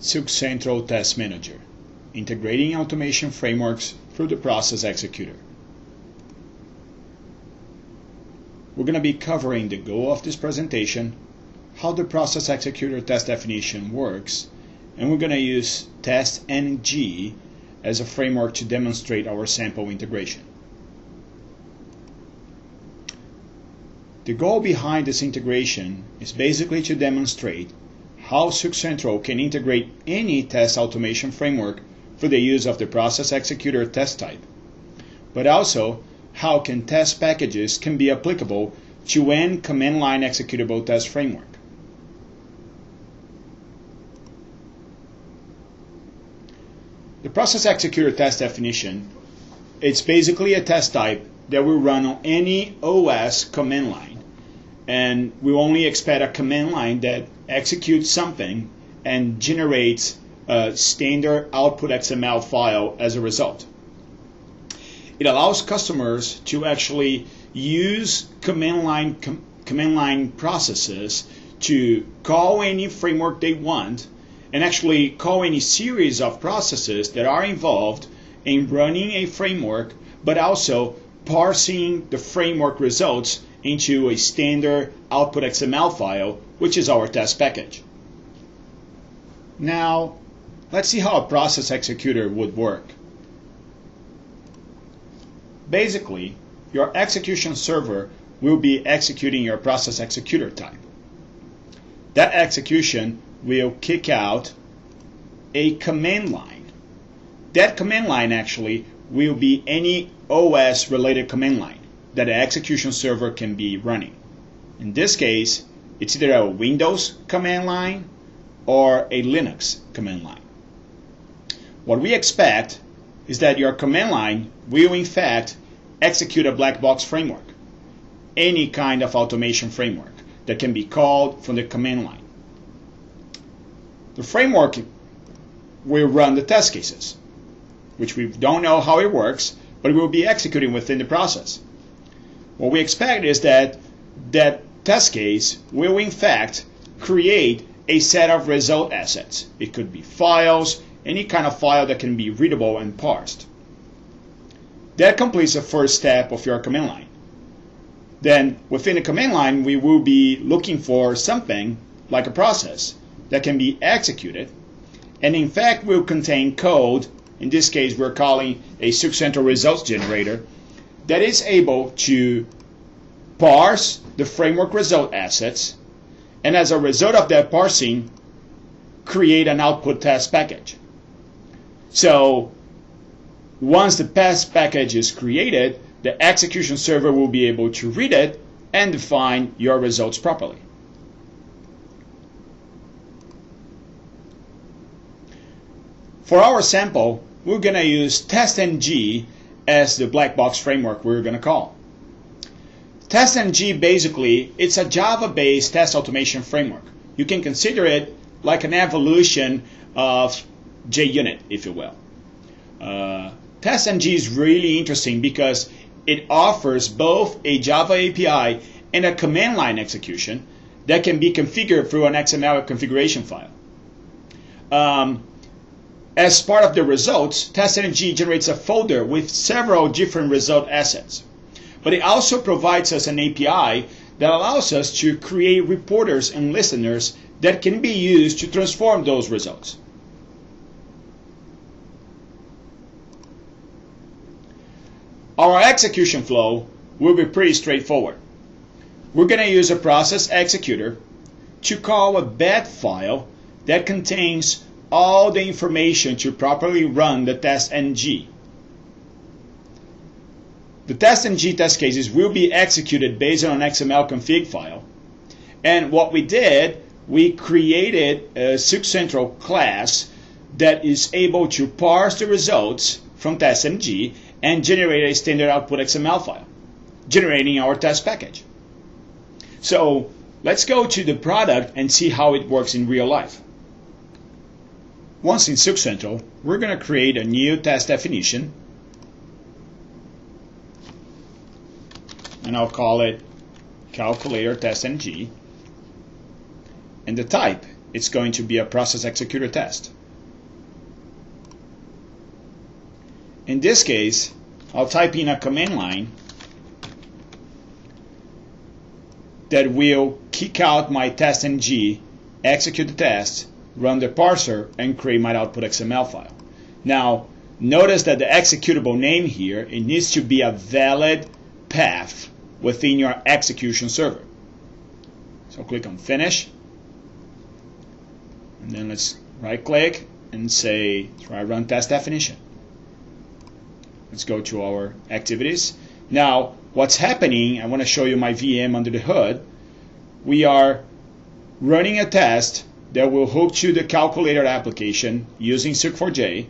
SilkCentral Test Manager, integrating automation frameworks through the Process Executor. We're going to be covering the goal of this presentation, how the Process Executor test definition works, and we're going to use test-ng as a framework to demonstrate our sample integration. The goal behind this integration is basically to demonstrate how SilkCentral can integrate any test automation framework for the use of the Process Executor test type, but also how test packages can be applicable to any command line executable test framework. The Process Executor test definition, it's basically a test type that will run on any OS command line, and we only expect a command line that executes something and generates a standard output XML file as a result. It allows customers to actually use command line processes to call any framework they want, and actually call any series of processes that are involved in running a framework, but also parsing the framework results into a standard output XML file, which is our test package. Now, let's see how a Process Executor would work. Basically, your execution server will be executing your Process Executor type. That execution will kick out a command line. That command line actually will be any OS related command line that the execution server can be running. In this case, it's either a Windows command line or a Linux command line. What we expect is that your command line will in fact execute a black box framework, any kind of automation framework that can be called from the command line. The framework will run the test cases, which we don't know how it works, but it will be executing within the process. What we expect is that that test case will in fact create a set of result assets. It could be files, any kind of file that can be readable and parsed. That completes the first step of your command line. Then within the command line, we will be looking for something like a process that can be executed, and in fact will contain code. In this case, we're calling a SilkCentral results generator that is able to parse the framework result assets, and as a result of that parsing, create an output test package. So once the test package is created, the execution server will be able to read it and define your results properly. For our sample, we're going to use test-ng as the black box framework we're going to call. Test-ng basically, it's a Java-based test automation framework. You can consider it like an evolution of JUnit, if you will. Test-ng is really interesting because it offers both a Java API and a command line execution that can be configured through an XML configuration file. As part of the results, test-ng generates a folder with several different result assets. But it also provides us an API that allows us to create reporters and listeners that can be used to transform those results. Our execution flow will be pretty straightforward. We're going to use a Process Executor to call a bat file that contains all the information to properly run the test-ng. The test-ng test cases will be executed based on an XML config file. And what we did, we created a SilkCentral class that is able to parse the results from test-ng and generate a standard output XML file, generating our test package. So let's go to the product and see how it works in real life. Once in SilkCentral, we're going to create a new test definition, and I'll call it calculator test-ng, and the type it's going to be a process executor test. In this case, I'll type in a command line that will kick out my test.ng, execute the test, run the parser, and create my output XML file. Now, notice that the executable name here, it needs to be a valid path within your execution server. So click on Finish, and then let's right-click and say try run test definition. Let's go to our activities. Now, what's happening, I want to show you my VM under the hood. We are running a test that will hook to the calculator application using Silk4j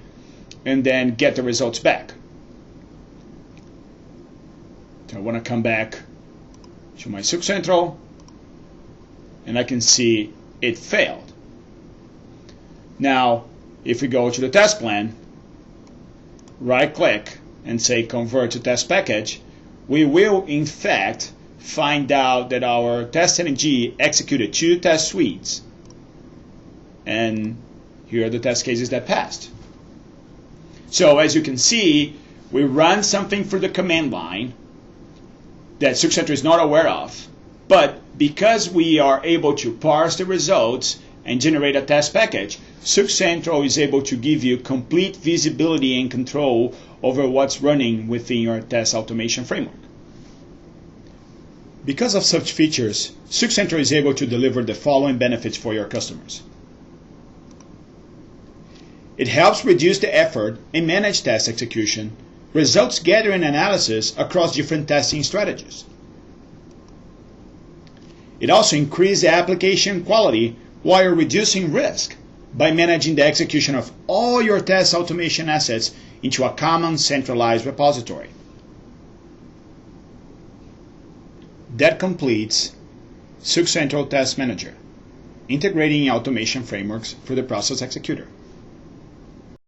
and then get the results back. So I want to come back to my SilkCentral, and I can see it failed. Now, if we go to the test plan, right-click and say Convert to Test Package, we will in fact find out that our test.ng executed 2 test suites, and here are the test cases that passed. So as you can see, we run something through the command line that SilkCentral is not aware of, but because we are able to parse the results and generate a test package, SilkCentral is able to give you complete visibility and control over what's running within your test automation framework. Because of such features, SilkCentral is able to deliver the following benefits for your customers. It helps reduce the effort and manage test execution, results gathering analysis across different testing strategies. It also increases the application quality while reducing risk by managing the execution of all your test automation assets into a common centralized repository. That completes SilkCentral Test Manager, integrating automation frameworks for the process executor.